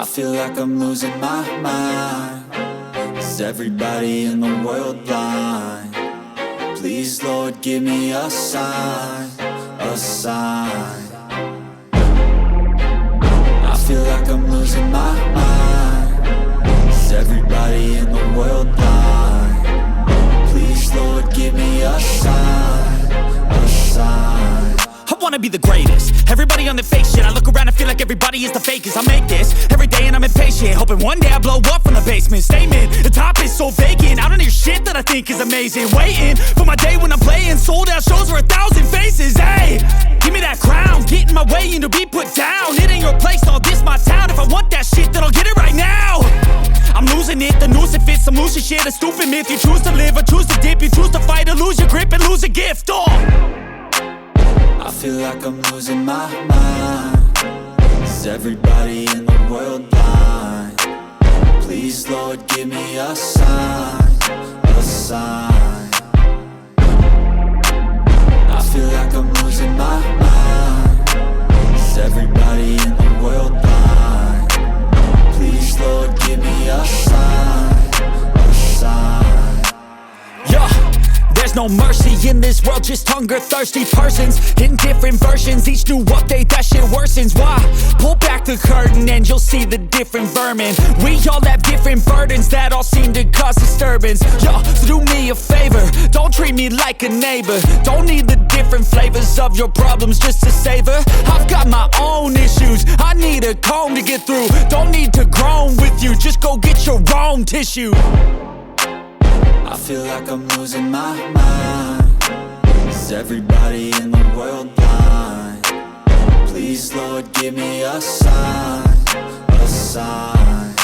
I feel like I'm losing my mind. Is everybody in the world blind? Please, Lord, give me a sign, a sign. I feel like I'm losing my mind. Is everybody in the world blind? Please, Lord, give me a sign, a sign. I wanna be the greatest. Everybody on the fake shit. I look around and feel like everybody is the fakest. I make this every day and I'm impatient, hoping one day I blow up from the basement. Statement, the top is so vacant. I don't hear shit that I think is amazing. Waiting for my day when I'm playing sold out shows for 1,000 faces. Hey, give me that crown, get in my way and to be put down. It ain't your place, all this my town. If I want that shit, then I'll get it right now. I'm losing it, the noose it fits. I'm losing shit, a stupid myth. You choose to live or choose to dip. You choose to fight or lose your grip and lose a gift. I feel like I'm losing my mind. Is everybody in the world blind? Please, Lord, give me a sign, a sign. I feel like I'm losing my mind. Is everybody in the world blind? Please, Lord, give me a sign, a sign. Yeah. There's no mercy in this world, just hunger-thirsty persons in different versions. Each new update, that shit worsens. Why? Pull back the curtain and you'll see the different vermin. We all have different burdens that all seem to cause disturbance. Yo, so do me a favor, don't treat me like a neighbor. Don't need the different flavors of your problems just to savor. I've got my own issues, I need a comb to get through. Don't need to groan with you, just go get your own tissue. I feel like I'm losing my mind. Is everybody in the world blind? Please, Lord, give me a sign, a sign.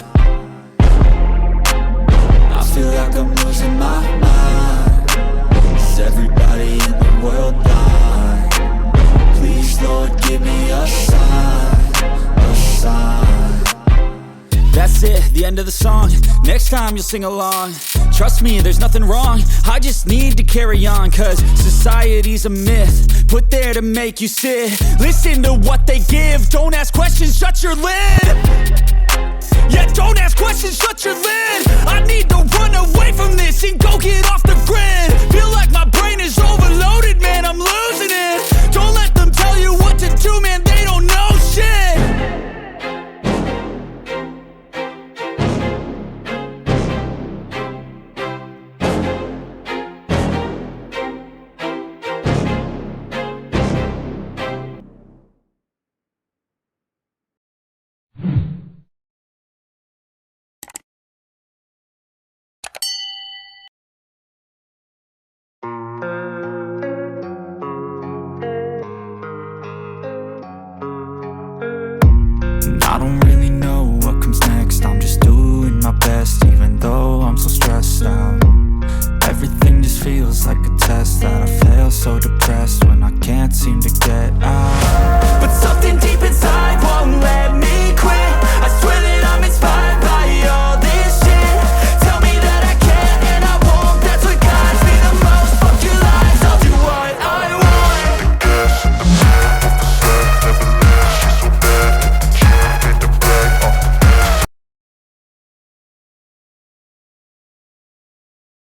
I feel like I'm losing my mind. Is everybody in the world blind? Please, Lord, give me a sign, a sign. That's it, the end of the song. Next time you'll sing along. Trust me, there's nothing wrong. I just need to carry on, cause society's a myth put there to make you sit. Listen to what they give. Don't ask questions, shut your lid. Yeah, don't ask questions, shut your lid. I need to run away from this and go get off the grid. Feel like my brain is overloaded, man, I'm losing it. Don't let them tell you what to do, man.